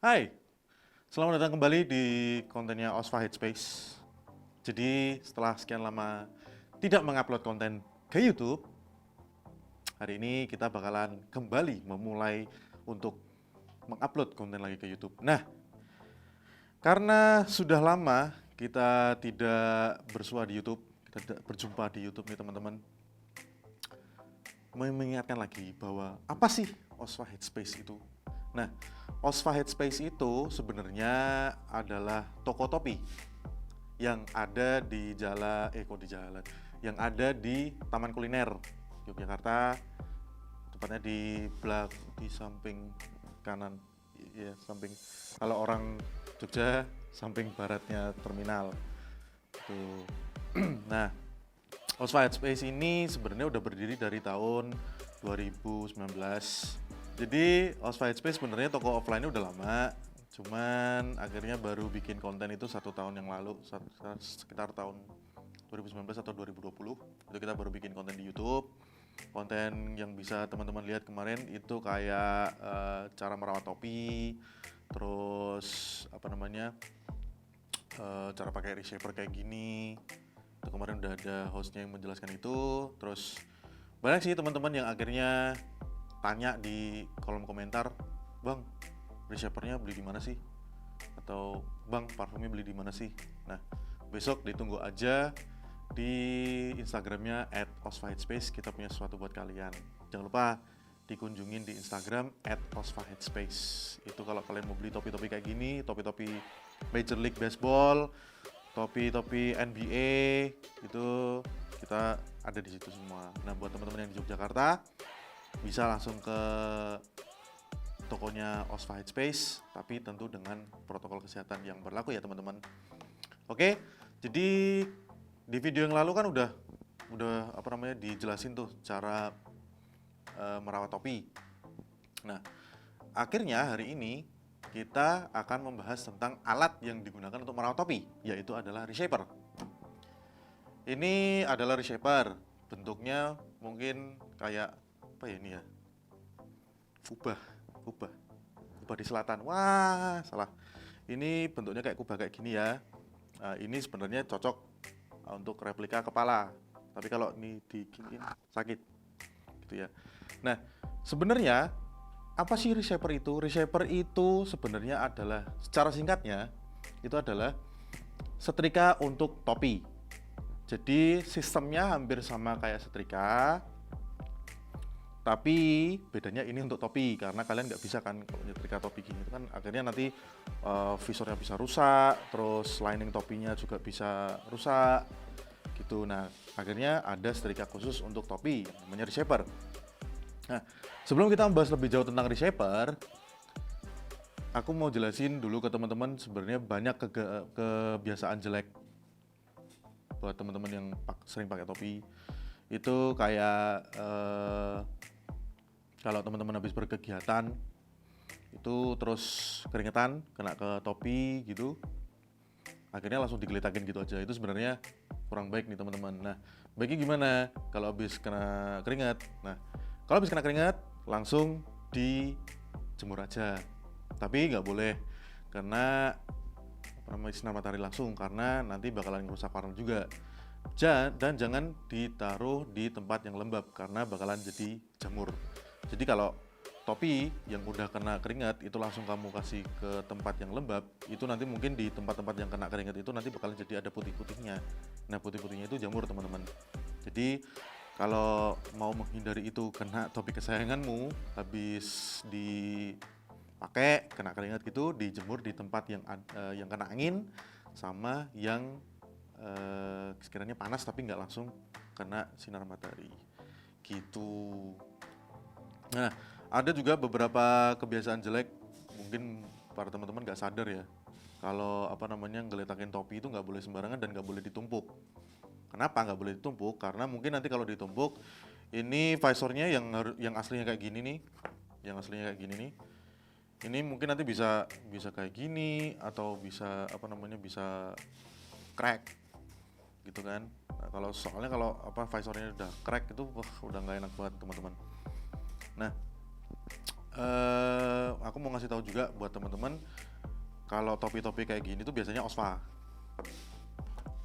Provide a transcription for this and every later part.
Hai, selamat datang kembali di kontennya Osva Headspace. Jadi setelah sekian lama tidak mengupload konten ke YouTube, hari ini kita bakalan kembali memulai untuk mengupload konten lagi ke YouTube. Nah, karena sudah lama kita tidak bersua di YouTube, kita tidak berjumpa di YouTube nih teman-teman, mengingatkan lagi bahwa apa sih Osva Headspace itu? Nah, Osva Headspace itu sebenarnya adalah toko topi yang ada di yang ada di Taman Kuliner Yogyakarta, tepatnya di samping kanan, ya samping, kalau orang Jogja samping baratnya terminal tuh. Nah, Osva Headspace ini sebenarnya udah berdiri dari tahun 2019. Jadi Osva Headspace sebenarnya toko offline-nya udah lama, cuman akhirnya baru bikin konten itu 1 tahun yang lalu, sekitar tahun 2019 atau 2020. Itu kita baru bikin konten di YouTube. Konten yang bisa teman-teman lihat kemarin itu kayak cara merawat topi, terus cara pakai reshaper kayak gini. Itu kemarin udah ada hostnya yang menjelaskan itu. Terus banyak sih teman-teman yang akhirnya tanya di kolom komentar, "Bang, reshapernya beli di mana sih?" Atau, "Bang, parfumnya beli di mana sih?" Nah, besok ditunggu aja di Instagramnya @osvaheadspace. Kita punya sesuatu buat kalian. Jangan lupa dikunjungin di Instagram @osvaheadspace. Itu kalau kalian mau beli topi-topi kayak gini, topi-topi Major League Baseball, topi-topi NBA, itu kita ada di situ semua. Nah, buat teman-teman yang di Yogyakarta bisa langsung ke tokonya Osva Headspace, tapi tentu dengan protokol kesehatan yang berlaku ya teman-teman. Oke, jadi di video yang lalu kan udah dijelasin tuh cara merawat topi. Nah, akhirnya hari ini kita akan membahas tentang alat yang digunakan untuk merawat topi, yaitu adalah reshaper. Ini adalah reshaper, bentuknya mungkin kayak apa ya ini ya? Kubah, kubah, kubah di selatan. Wah, salah. Ini bentuknya kayak kubah kayak gini ya. Nah, ini sebenarnya cocok untuk replika kepala. Tapi kalau ini diginiin sakit, gitu ya. Nah, sebenarnya apa sih reshaper itu? Reshaper itu sebenarnya adalah, secara singkatnya, itu adalah setrika untuk topi. Jadi sistemnya hampir sama kayak setrika, tapi bedanya ini untuk topi, karena kalian nggak bisa kan kalau nyetrika topi gini itu kan akhirnya nanti visornya bisa rusak, terus lining topinya juga bisa rusak gitu. Nah, akhirnya ada setrika khusus untuk topi namanya reshaper. Nah, sebelum kita membahas lebih jauh tentang reshaper, aku mau jelasin dulu ke teman-teman sebenarnya banyak kebiasaan jelek buat teman-teman yang sering pakai topi. Itu kayak kalau teman-teman habis berkegiatan itu terus keringetan kena ke topi gitu, akhirnya langsung digeletakin gitu aja. Itu sebenarnya kurang baik nih teman-teman. Nah, baiknya gimana kalau habis kena keringat? Nah, kalau habis kena keringat langsung dijemur aja. Tapi nggak boleh kena sinar matahari langsung, karena nanti bakalan ngerusak warna juga. Dan jangan ditaruh di tempat yang lembab karena bakalan jadi jamur. Jadi kalau topi yang udah kena keringat itu langsung kamu kasih ke tempat yang lembab, itu nanti mungkin di tempat-tempat yang kena keringat itu nanti bakalan jadi ada putih-putihnya. Nah, putih-putihnya itu jamur teman-teman. Jadi kalau mau menghindari itu kena topi kesayanganmu, habis dipakai kena keringat gitu, dijemur di tempat yang kena angin sama yang sekiranya panas tapi nggak langsung kena sinar matahari gitu. Nah, ada juga beberapa kebiasaan jelek, mungkin para teman-teman nggak sadar ya, kalau ngeletakin topi itu nggak boleh sembarangan dan nggak boleh ditumpuk. Kenapa nggak boleh ditumpuk? Karena mungkin nanti kalau ditumpuk, ini visornya yang aslinya kayak gini nih, ini mungkin nanti bisa kayak gini, atau bisa bisa crack gitu kan. Nah, kalau visornya udah crack itu udah nggak enak banget teman-teman. Nah, Aku mau ngasih tahu juga buat teman-teman kalau topi-topi kayak gini tuh biasanya OSPA.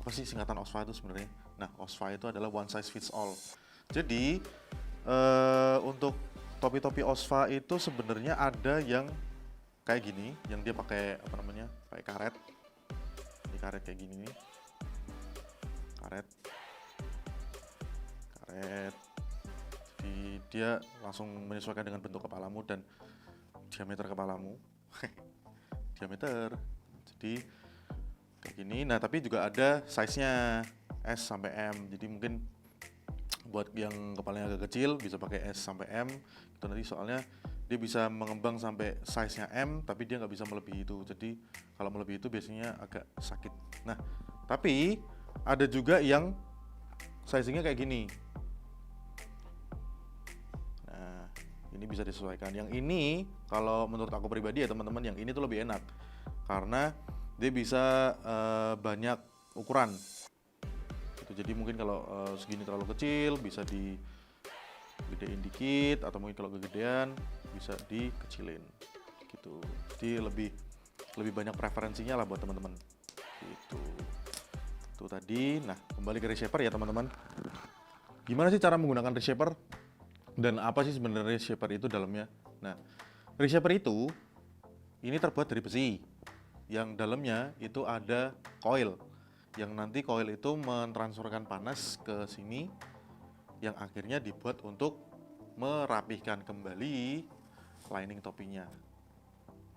Apa sih singkatan OSPA itu sebenarnya? Nah, OSPA itu adalah one size fits all. Jadi untuk topi-topi OSPA itu sebenarnya ada yang kayak gini, yang dia pakai apa namanya? Pakai karet. Ini karet kayak gini nih. Karet. Jadi dia langsung menyesuaikan dengan bentuk kepalamu dan diameter kepalamu. Diameter. Jadi kayak gini. Nah, tapi juga ada size-nya S sampai M. Jadi mungkin buat yang kepalanya agak kecil bisa pakai S sampai M. Itu nanti soalnya dia bisa mengembang sampai size-nya M, tapi dia nggak bisa melebihi itu. Jadi kalau melebihi itu biasanya agak sakit. Nah, tapi ada juga yang sizingnya kayak gini. Nah, ini bisa disesuaikan. Yang ini kalau menurut aku pribadi ya teman-teman, yang ini tuh lebih enak karena dia bisa banyak ukuran. Gitu. Jadi mungkin kalau segini terlalu kecil bisa digedein dikit, atau mungkin kalau kegedean bisa dikecilin. Gitu. Jadi lebih banyak preferensinya lah buat teman-teman. Gitu. Itu tadi. Nah, kembali ke reshaper ya teman-teman. Gimana sih cara menggunakan reshaper? Dan apa sih sebenarnya reshaper itu dalamnya? Nah, reshaper itu ini terbuat dari besi. Yang dalamnya itu ada coil. Yang nanti coil itu mentransferkan panas ke sini, yang akhirnya dibuat untuk merapihkan kembali lining topinya.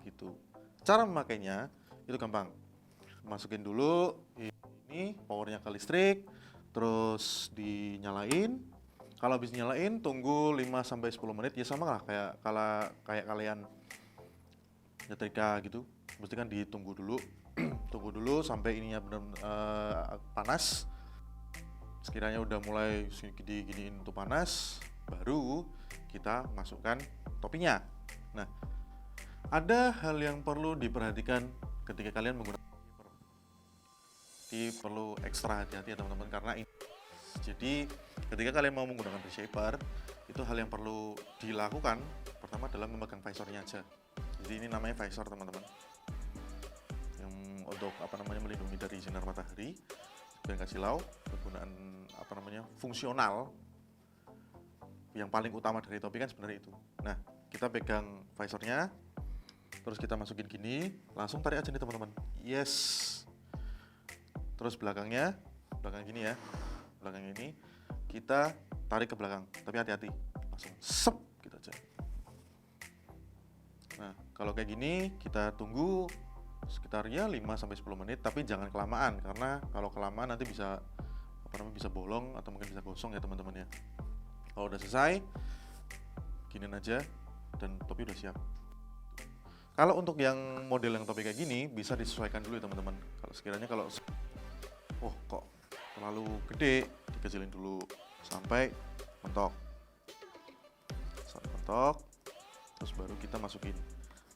Gitu. Cara memakainya itu gampang. Masukin dulu ini powernya ke listrik, terus dinyalain. Kalau habis nyalain tunggu 5-10 menit, ya sama lah kayak kalian nyetrika gitu. Mesti kan ditunggu dulu. Tunggu dulu sampai ininya benar panas. Sekiranya udah mulai giniin untuk panas, baru kita masukkan topinya. Nah, ada hal yang perlu diperhatikan ketika kalian menggunakan reshaper. Jadi perlu ekstra hati-hati ya teman-teman, karena ini. Jadi ketika kalian mau menggunakan reshaper, itu hal yang perlu dilakukan pertama adalah memegang visornya aja. Jadi ini namanya visor teman-teman, yang untuk apa namanya melindungi dari sinar matahari dan nggak silau. Penggunaan apa namanya fungsional yang paling utama dari topi kan sebenarnya itu. Nah, kita pegang visornya, terus kita masukin gini, langsung tarik aja nih teman-teman. Yes. Terus belakang gini ya, belakang ini kita tarik ke belakang, tapi hati-hati, langsung sep gitu aja. Nah, kalau kayak gini kita tunggu sekitar ya 5-10 menit, tapi jangan kelamaan, karena kalau kelamaan nanti bisa bisa bolong atau mungkin bisa gosong ya teman-teman ya. Kalau udah selesai, giniin aja dan topi udah siap. Kalau untuk yang model yang topi kayak gini bisa disesuaikan dulu ya teman-teman. Kalau sekiranya kok terlalu gede, dikecilin dulu sampai mentok. Sampai mentok, terus baru kita masukin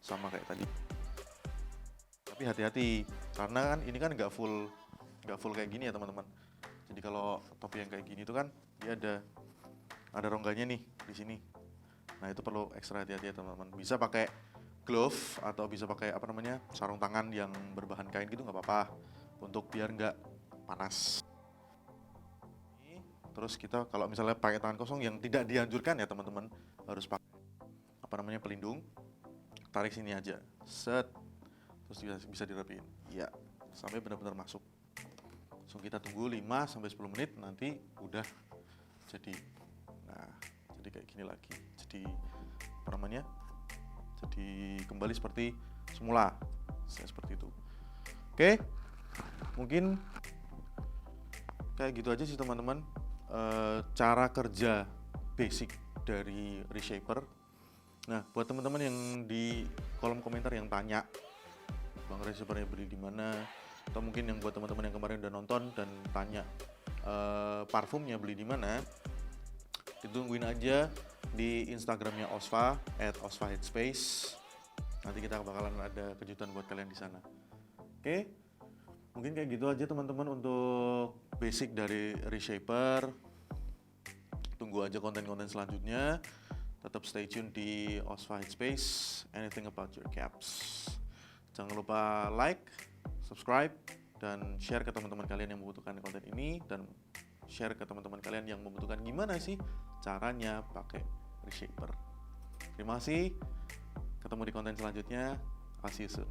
sama kayak tadi. Tapi hati-hati, karena kan ini kan nggak full kayak gini ya teman-teman. Jadi kalau topi yang kayak gini itu kan dia ada rongganya nih di sini. Nah, itu perlu ekstra hati-hati ya teman-teman. Bisa pakai glove atau bisa pakai apa namanya sarung tangan yang berbahan kain gitu, nggak apa-apa, untuk biar nggak panas. Terus kita kalau misalnya pakai tangan kosong, yang tidak dianjurkan ya teman-teman, harus pakai apa namanya pelindung. Tarik sini aja, set, terus bisa dirapiin. Ya, sampai benar-benar masuk. So kita tunggu 5-10 menit, nanti udah jadi. Nah, jadi kayak gini lagi. Jadi apa namanya? Jadi kembali seperti semula. Seperti itu. Oke. Mungkin kayak gitu aja sih teman-teman. Cara kerja basic dari reshaper. Nah, buat teman-teman yang di kolom komentar yang tanya, Bang, reshapernya beli di mana? Atau mungkin yang buat teman-teman yang kemarin udah nonton dan tanya parfumnya beli di mana, ditungguin aja di Instagramnya Osva @osvaheadspace. Nanti kita bakalan ada kejutan buat kalian di sana. Oke, mungkin kayak gitu aja teman-teman untuk basic dari reshaper. Tunggu aja konten-konten selanjutnya. Tetap stay tune di OSFA Headspace, anything about your caps. Jangan lupa like, subscribe, dan share ke teman-teman kalian yang membutuhkan konten ini, dan share ke teman-teman kalian yang membutuhkan gimana sih caranya pakai reshaper. Terima kasih, ketemu di konten selanjutnya. I'll see you soon.